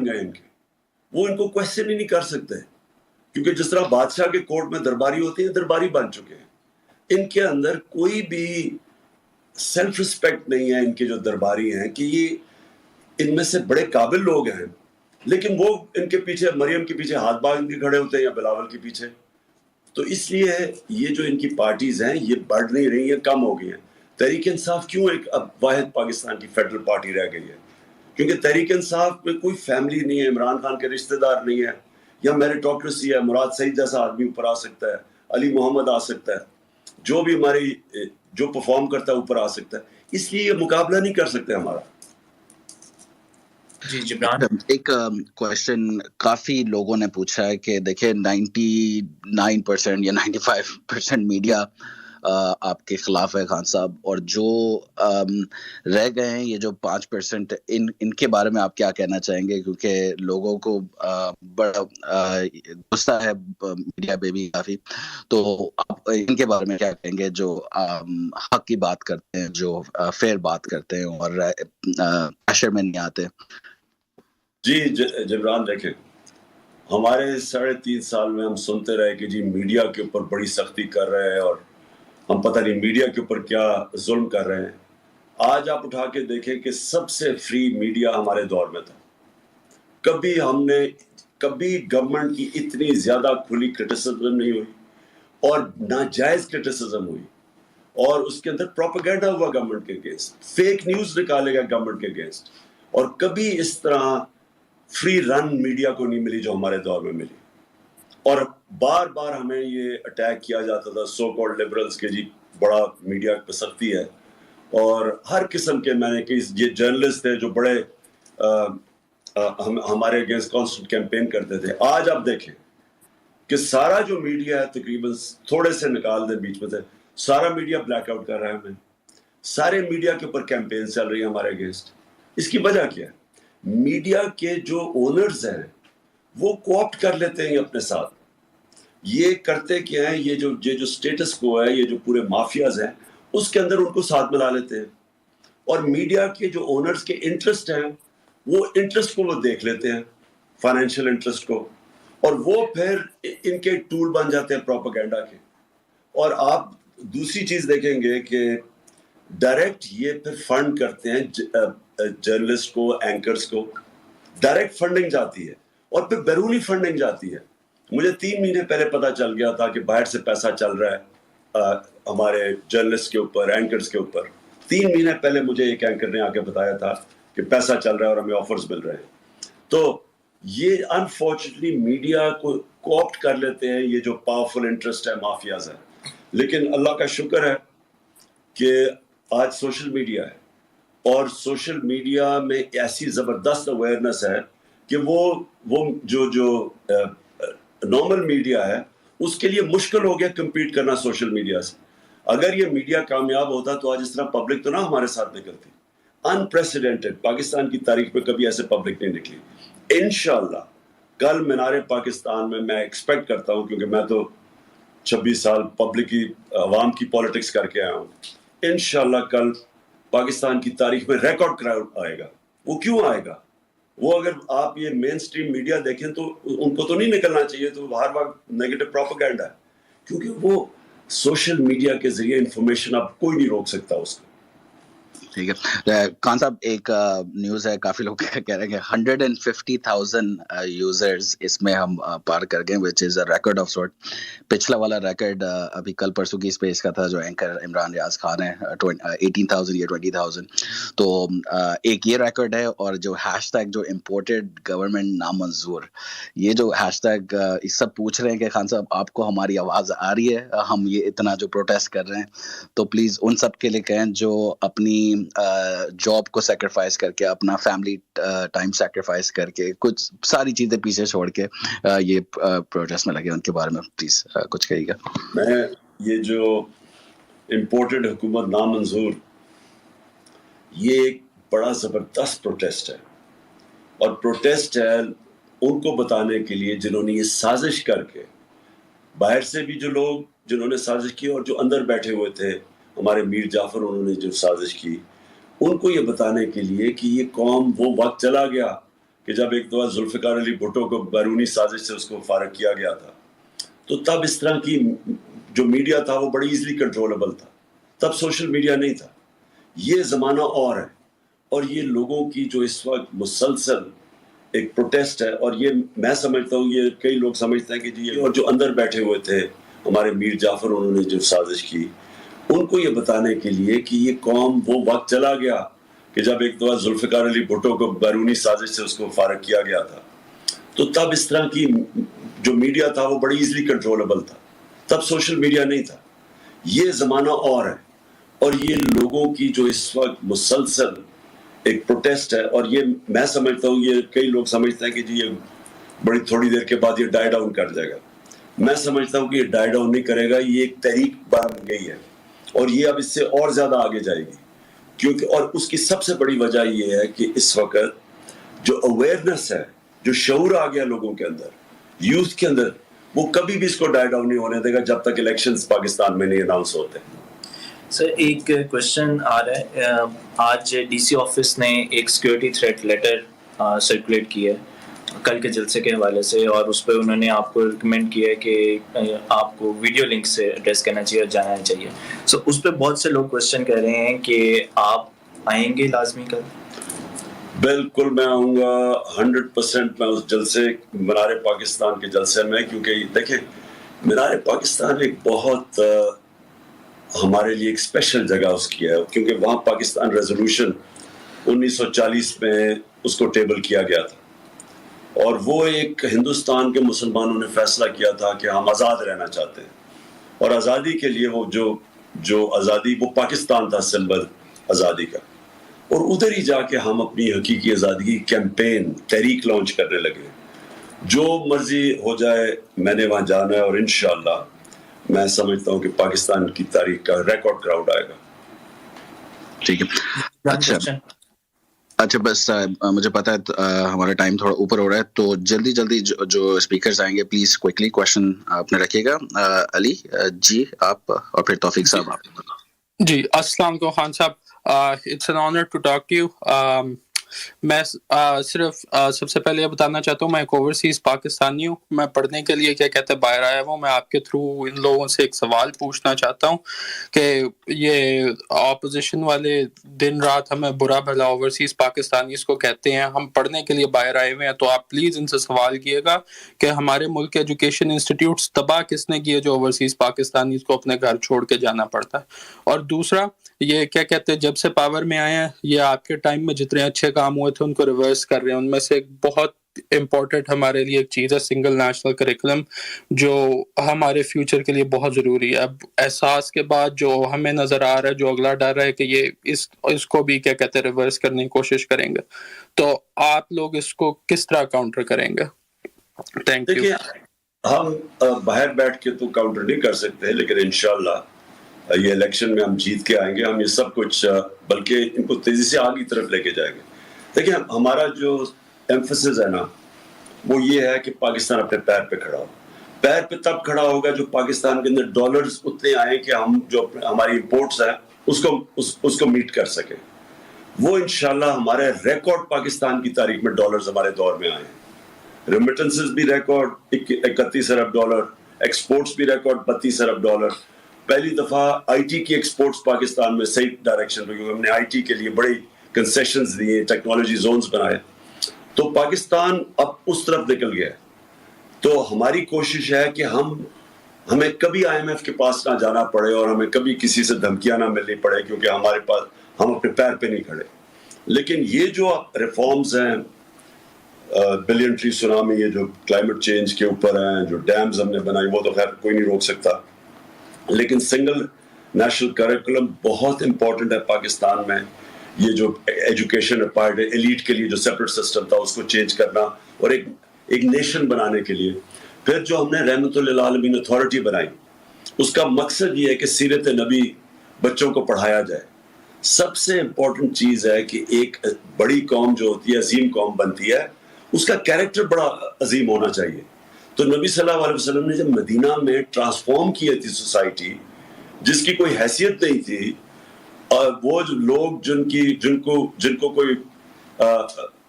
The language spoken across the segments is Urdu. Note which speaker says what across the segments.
Speaker 1: بن گئے ان کے, وہ ان کو کوشچن ہی نہیں کر سکتے, کیونکہ جس طرح بادشاہ کے کورٹ میں درباری ہوتے ہیں, درباری بن چکے ہیں. ان کے اندر کوئی بھی سیلف رسپیکٹ نہیں ہے, ان کے جو درباری ہیں, کہ یہ ان میں سے بڑے قابل لوگ ہیں, لیکن وہ ان کے پیچھے, مریم کے پیچھے ہاتھ باندھ کے کھڑے ہوتے ہیں یا بلاول کے پیچھے. تو اس لیے یہ جو ان کی پارٹیز ہیں یہ بڑھ نہیں رہی ہیں, کم ہو گئی ہیں. تحریک انصاف کیوں ایک اب واحد پاکستان کی فیڈرل پارٹی رہ گئی ہے؟ کیونکہ تحریک انصاف میں کوئی فیملی نہیں ہے, عمران خان کے رشتہ دار نہیں ہے, یا میریٹوکریسی ہے, مراد سعید جیسا آدمی اوپر آ سکتا ہے, علی محمد آ سکتا ہے, جو بھی ہماری جو پرفارم کرتا ہے اوپر آ سکتا ہے. اس لیے یہ مقابلہ نہیں کر سکتے ہمارا.
Speaker 2: جی جبران,
Speaker 3: ایک کوشچن کافی لوگوں نے پوچھا ہے کہ دیکھیں 99% یا 95% میڈیا آپ کے خلاف ہے خان صاحب, اور جو رہ گئے ہیں یہ جو 5% ان کے بارے میں آپ کیا کہنا چاہیں گے؟ کیونکہ لوگوں کو بڑا غصہ ہے میڈیا پہ بھی کافی, تو آپ ان کے بارے میں کیا کہیں گے جو حق کی بات کرتے ہیں, جو فیئر بات کرتے ہیں اور پریشر میں نہیں آتے؟
Speaker 1: جی جبران, دیکھیں ہمارے 3.5 سال میں ہم سنتے رہے کہ جی میڈیا کے اوپر بڑی سختی کر رہے ہیں, اور ہم پتہ نہیں میڈیا کے اوپر کیا ظلم کر رہے ہیں. آج آپ اٹھا کے دیکھیں کہ سب سے فری میڈیا ہمارے دور میں تھا. کبھی گورنمنٹ کی اتنی زیادہ کھلی کرٹیسزم نہیں ہوئی, اور ناجائز کرٹیسزم ہوئی, اور اس کے اندر پروپیگنڈا ہوا گورنمنٹ کے اگینسٹ, فیک نیوز نکالے گا گورنمنٹ کے اگینسٹ, اور کبھی اس طرح فری رن میڈیا کو نہیں ملی جو ہمارے دور میں ملی. اور بار بار ہمیں یہ اٹیک کیا جاتا تھا سو کالڈ لبرلز کے, جی بڑا میڈیا پہ سختی ہے, اور ہر قسم کے, میں نے کہ یہ جرنلسٹ تھے جو بڑے ہمارے اگینسٹ کانسٹنٹ کیمپین کرتے تھے. آج آپ دیکھیں کہ سارا جو میڈیا ہے, تقریباً تھوڑے سے نکال دیں بیچ میں سے, سارا میڈیا بلیک آؤٹ کر رہا ہے ہمیں. سارے میڈیا کے اوپر کیمپین چل رہی ہے ہمارے اگینسٹ. اس کی وجہ کیا ہے؟ میڈیا کے جو اونرز ہیں وہ کوآپٹ کر لیتے ہیں اپنے ساتھ. یہ کرتے کیا ہیں, یہ جو سٹیٹس کو ہے, یہ جو پورے مافیاز ہیں, اس کے اندر ان کو ساتھ ملا لیتے ہیں, اور میڈیا کے جو اونرز کے انٹرسٹ ہیں وہ انٹرسٹ کو وہ دیکھ لیتے ہیں, فائنینشیل انٹرسٹ کو, اور وہ پھر ان کے ٹول بن جاتے ہیں پروپیگنڈا کے. اور آپ دوسری چیز دیکھیں گے کہ ڈائریکٹ یہ پھر فنڈ کرتے ہیں جرنلسٹ کو, اینکرز کو, ڈائریکٹ فنڈنگ جاتی ہے, اور پھر بیرونی فنڈنگ جاتی ہے. مجھے 3 مہینے پہلے پتا چل گیا تھا کہ باہر سے پیسہ چل رہا ہے ہمارے جرنلسٹ کے اوپر, اینکرز کے اوپر. 3 مہینے پہلے مجھے ایک اینکر نے آ کے بتایا تھا کہ پیسہ چل رہا ہے اور ہمیں آفرز مل رہے ہیں. تو یہ انفارچونیٹلی میڈیا کو کوآپٹ کر لیتے ہیں یہ جو پاورفل انٹرسٹ ہے, مافیاز ہے. لیکن اللہ کا شکر ہے کہ آج سوشل میڈیا ہے, اور سوشل میڈیا میں ایسی زبردست اویئرنیس ہے کہ وہ جو نارمل میڈیا ہے اس کے لیے مشکل ہو گیا کمپیٹ کرنا سوشل میڈیا سے. اگر یہ میڈیا کامیاب ہوتا تو آج اس طرح پبلک تو نہ ہمارے ساتھ نکلتی. انپریسیڈنٹڈ, پاکستان کی تاریخ میں کبھی ایسے پبلک نہیں نکلی. انشاءاللہ کل مینار پاکستان میں ایکسپیکٹ کرتا ہوں, کیونکہ میں تو 26 سال پبلک کی, عوام کی پالیٹکس کر کے آیا ہوں, انشاءاللہ کل پاکستان کی تاریخ میں ریکارڈ کراؤڈ آئے گا. وہ کیوں آئے گا؟ وہ اگر آپ یہ مین سٹریم میڈیا دیکھیں تو ان کو تو نہیں نکلنا چاہیے, تو ہر وقت نیگیٹو پروپیگنڈا ہے, کیونکہ وہ سوشل میڈیا کے ذریعے انفارمیشن اب کوئی نہیں روک سکتا اس کو.
Speaker 3: ٹھیک ہے خان صاحب, ایک نیوز ہے, کافی لوگ کہہ رہے ہیں کہ 150,000 یوزرز اس میں ہم پار کر گئے, وچ از اے ریکارڈ آف سارٹ. پچھلا والا ریکارڈ ابھی کل پرسوں کی اسپیس کا تھا جو اینکر عمران ریاض خان ہے, 18,000 یا 20,000. تو ایک یہ ریکارڈ ہے, اور جو ہیش ٹیگ جو امپورٹڈ گورنمنٹ نامنظور, یہ جو ہیش ٹیگ اس سب پوچھ رہے ہیں کہ خان صاحب آپ کو ہماری آواز آ رہی ہے, ہم یہ اتنا جو پروٹیسٹ کر رہے ہیں, تو پلیز ان سب کے لیے کہیں جو اپنی جاب کو سیکریفائز کر کے, اپنا فیملی ٹائم سیکریفائز کر کے, کچھ ساری چیزیں پیچھے چھوڑ کے یہ پروجیکٹ میں لگے, ان کے بارے میں پلیز کچھ کہیے گا.
Speaker 1: میں یہ جو امپورٹڈ حکومت نامنظور, یہ ایک بڑا زبردست پروٹیسٹ ہے, اور پروٹیسٹ ہے ان کو بتانے کے لیے جنہوں نے یہ سازش کر کے, باہر سے بھی جو لوگ جنہوں نے سازش کی, اور جو اندر بیٹھے ہوئے تھے ہمارے میر جعفر, انہوں نے جو سازش کی, ان کو یہ بتانے کے لیے کہ یہ قوم, وہ وقت چلا گیا کہ جب ایک دفعہ ذوالفقار علی بھٹو کو بیرونی سازش سے اس کو فارغ کیا گیا تھا، تو تب اس طرح کی جو میڈیا تھا وہ بڑی ایزلی کنٹرولبل تھا، تب سوشل میڈیا نہیں تھا. یہ زمانہ اور ہے، اور یہ لوگوں کی جو اس وقت مسلسل ایک پروٹیسٹ ہے، اور یہ میں سمجھتا ہوں، یہ کئی لوگ سمجھتے ہیں کہ جی، اور جو اندر بیٹھے ہوئے تھے ہمارے میر جعفر، انہوں نے جو سازش کی، ان کو یہ بتانے کے لیے کہ یہ قوم، وہ وقت چلا گیا کہ جب ایک دفعہ ذوالفقار علی بھٹو کو بیرونی سازش سے اس کو فارغ کیا گیا تھا، تو تب اس طرح کی جو میڈیا تھا وہ بڑی ایزلی کنٹرولبل تھا، تب سوشل میڈیا نہیں تھا. یہ زمانہ اور ہے، اور یہ لوگوں کی جو اس وقت مسلسل ایک پروٹیسٹ ہے، اور یہ میں سمجھتا ہوں، یہ کئی لوگ سمجھتے ہیں کہ جی، یہ بڑی تھوڑی دیر کے بعد یہ ڈائی ڈاؤن کر جائے گا. میں سمجھتا ہوں کہ یہ ڈائی ڈاؤن نہیں کرے گا، یہ ایک تحریک بن گئی ہے، اور یہ اب اس سے اور زیادہ آگے جائے گی، کیونکہ اور اس کی سب سے بڑی وجہ یہ ہے کہ اس وقت جو اویئرنیس ہے، جو شعور آ گیا لوگوں کے اندر، یوتھ کے اندر، وہ کبھی بھی اس کو ڈائی ڈاؤن نہیں ہونے دے گا جب تک الیکشنز پاکستان میں نہیں اناؤنس ہوتے.
Speaker 2: سر ایک کوشچن آ رہا ہے، آج ڈی سی آفس نے ایک سیکورٹی تھریٹ لیٹر سرکولیٹ کیا ہے کل کے جلسے کے حوالے سے، اور اس پہ انہوں نے آپ کو ریکمینڈ کیا ہے کہ آپ کو ویڈیو لنک سے ایڈریس کرنا چاہیے اور جانا چاہیے. سو اس پہ بہت سے لوگ کوشچن کر رہے ہیں کہ آپ آئیں گے لازمی کل؟
Speaker 1: بالکل میں آؤں گا 100%. میں اس جلسے منار پاکستان کے جلسے میں، کیونکہ دیکھیں منار پاکستان ایک بہت ہمارے لیے ایک اسپیشل جگہ اس کی ہے، کیونکہ وہاں پاکستان ریزولوشن 1940 میں اس کو ٹیبل کیا گیا تھا، اور وہ ایک ہندوستان کے مسلمانوں نے فیصلہ کیا تھا کہ ہم آزاد رہنا چاہتے ہیں، اور آزادی کے لیے وہ جو آزادی، وہ پاکستان تھا سمبل آزادی کا. اور ادھر ہی جا کے ہم اپنی حقیقی آزادی کی کیمپین، تحریک لانچ کرنے لگے. جو مرضی ہو جائے، میں نے وہاں جانا ہے، اور انشاءاللہ میں سمجھتا ہوں کہ پاکستان کی تاریخ کا ریکارڈ کراؤڈ آئے گا.
Speaker 3: ٹھیک ہے. اچھا بس مجھے پتا ہے ہمارا ٹائم تھوڑا اوپر ہو رہا ہے، تو جلدی جو اسپیکرز آئیں گے پلیز کوئکلی کوشچن آپ نے رکھیے گا. علی جی آپ، اور پھر توفیق صاحب آپ.
Speaker 4: جی السلام علیکم خان صاحب، it's an honour to talk to you. میں صرف سب سے پہلے یہ بتانا چاہتا ہوں میں ایک اوورسیز پاکستانی ہوں. میں پڑھنے کے لیے کیا کہتے ہیں باہر آیا ہوں. میں آپ کے تھرو ان لوگوں سے ایک سوال پوچھنا چاہتا ہوں کہ یہ اپوزیشن والے دن رات ہمیں برا بھلا اوورسیز پاکستانیز کو کہتے ہیں، ہم پڑھنے کے لیے باہر آئے ہوئے ہیں، تو آپ پلیز ان سے سوال کیے گا کہ ہمارے ملک کے ایجوکیشن انسٹیٹیوٹس تباہ کس نے کیے جو اوورسیز پاکستانیز کو اپنے گھر چھوڑ کے جانا پڑتا ہے. اور دوسرا یہ کیا کہتے ہیں جب سے پاور میں آئے ہیں، یہ آپ کے ٹائم میں جتنے اچھے کام ہوئے تھے ان کو ریورس کر رہے ہیں. ان میں سے ایک بہت امپورٹنٹ ہمارے لیے ایک چیز ہے سنگل نیشنل کریکولم، جو ہمارے فیوچر کے لیے بہت ضروری ہے. اب احساس کے بعد جو ہمیں نظر آ رہا ہے، جو اگلا ڈر ہے کہ یہ اس کو بھی کیا کہتے ہیں ریورس کرنے کی کوشش کریں گے، تو آپ لوگ اس کو کس طرح کاؤنٹر کریں گے؟ Thank you.
Speaker 1: دیکھیے ہم باہر بیٹھ کے تو کاؤنٹر نہیں کر سکتے، لیکن انشاءاللہ یہ الیکشن میں ہم جیت کے آئیں گے. ہم یہ سب کچھ بلکہ ان کو تیزی سے آگے طرف لے کے جائیں گے. دیکھیں ہمارا جو ایمفسس ہے نا، وہ یہ ہے کہ پاکستان اپنے پیر پہ کھڑا ہو. پیر پہ تب کھڑا ہوگا جو پاکستان کے اندر ڈالرز اتنے آئیں کہ ہم جو ہماری امپورٹس ہیں اس کو میٹ کر سکیں. وہ انشاءاللہ ہمارے ریکارڈ پاکستان کی تاریخ میں ڈالرز ہمارے دور میں آئے ہیں. ریمیٹنسز بھی ریکارڈ 31 ارب ڈالر، ایکسپورٹس بھی ریکارڈ 32 ارب ڈالر. پہلی دفعہ آئی ٹی کی ایکسپورٹس پاکستان میں صحیح ڈائریکشن پہ، کیونکہ ہم نے آئی ٹی کے لیے بڑی کنسیشنز دیے، ٹیکنالوجی زونز بنائے، تو پاکستان اب اس طرف نکل گیا. تو ہماری کوشش ہے کہ ہمیں کبھی آئی ایم ایف کے پاس نہ جانا پڑے، اور ہمیں کبھی کسی سے دھمکیاں نہ ملنی پڑے، کیونکہ ہمارے پاس ہم اپنے پیر پہ نہیں کھڑے. لیکن یہ جو ریفارمز ہیں، بلین ٹری سونامی، یہ جو کلائمیٹ چینج کے اوپر ہیں، جو ڈیمز ہم نے بنائی، وہ تو خیر کوئی نہیں روک سکتا. لیکن سنگل نیشنل کریکولم بہت امپورٹنٹ ہے پاکستان میں. یہ جو ایجوکیشن پارٹ ہے، ایلیٹ کے لیے جو سیپریٹ سسٹم تھا اس کو چینج کرنا، اور ایک نیشن بنانے کے لیے. پھر جو ہم نے رحمت للعالمین اتھارٹی بنائی، اس کا مقصد یہ ہے کہ سیرت نبی بچوں کو پڑھایا جائے. سب سے امپورٹنٹ چیز ہے کہ ایک بڑی قوم جو ہوتی ہے، عظیم قوم بنتی ہے، اس کا کیریکٹر بڑا عظیم ہونا چاہیے. تو نبی صلی اللہ علیہ وسلم نے جب مدینہ میں ٹرانسفارم کی تھی سوسائٹی، جس کی کوئی حیثیت نہیں تھی، اور وہ جو لوگ جن کو کوئی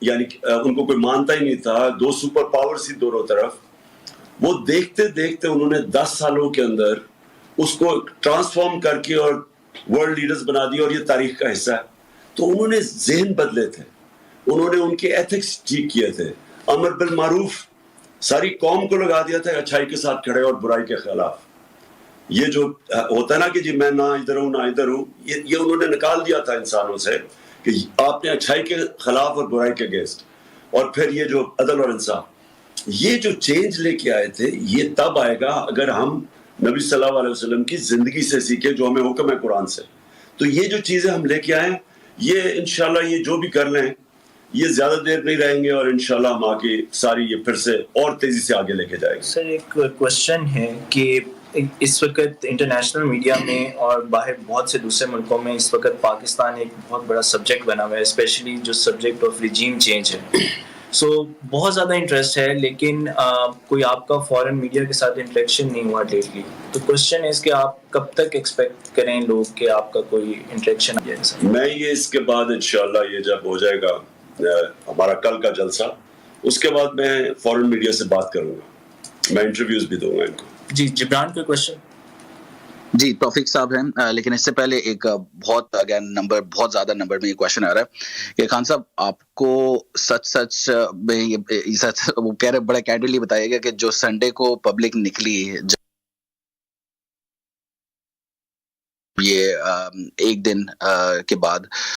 Speaker 1: یعنی ان کو کوئی مانتا ہی نہیں تھا, 2 سپر پاورز تھی دونوں طرف, وہ دیکھتے دیکھتے انہوں نے 10 سالوں کے اندر اس کو ٹرانسفارم کر کے اور ورلڈ لیڈرز بنا دیا, اور یہ تاریخ کا حصہ ہے. تو انہوں نے ذہن بدلے تھے, انہوں نے ان کے ایتھکس ٹھیک کیے تھے, امر بالمعروف ساری قوم کو لگا دیا تھا, اچھائی کے ساتھ کھڑے اور برائی کے خلاف. یہ جو ہوتا ہے نا کہ جی میں نہ ادھر ہوں نہ ادھر ہوں, یہ انہوں نے نکال دیا تھا انسانوں سے کہ آپ نے اچھائی کے خلاف اور برائی کے اگینسٹ. اور پھر یہ جو عدل اور انصاف, یہ جو چینج لے کے آئے تھے, یہ تب آئے گا اگر ہم نبی صلی اللہ علیہ وسلم کی زندگی سے سیکھیں جو ہمیں حکم ہے قرآن سے. تو یہ جو چیزیں ہم لے کے آئے ہیں, یہ انشاءاللہ یہ جو بھی کر لیں یہ زیادہ دیر نہیں رہیں گے, اور انشاءاللہ ہم آگے ساری یہ پھر سے اور تیزی سے آگے لے کے جائیں گے.
Speaker 2: سر ایک کوشچن ہے کہ اس وقت انٹرنیشنل میڈیا میں اور باہر بہت سے دوسرے ملکوں میں اس وقت پاکستان ایک بہت بڑا سبجیکٹ بنا ہوا ہے, اسپیشلی جو سبجیکٹ آف ریجیم چینج ہے. سو بہت زیادہ انٹرسٹ ہے, لیکن کوئی آپ کا فورن میڈیا کے ساتھ انٹریکشن نہیں ہوا لیٹلی. تو کوشچن ہے اس کہ آپ کب تک ایکسپیکٹ کریں لوگ کہ آپ کا کوئی انٹریکشن آ جائے؟
Speaker 1: میں یہ اس کے بعد انشاءاللہ یہ جب ہو جائے گا ہمارا کل کا جلسہ, اس کے بعد میں فورن میڈیا سے بات کروں گا, میں انٹرویوز بھی دوں گا ان کو.
Speaker 2: جی جبران کا کوشچن.
Speaker 3: جی توفیق صاحب ہیں, لیکن اس سے پہلے ایک بہت زیادہ نمبر میں یہ کوشچن آ رہا ہے کہ خان صاحب آپ کو سچ میں وہ کہہ رہے بڑا کینڈیڈلی بتائیے گا کہ جو سنڈے کو پبلک نکلی یہ ایک دن کے بعد,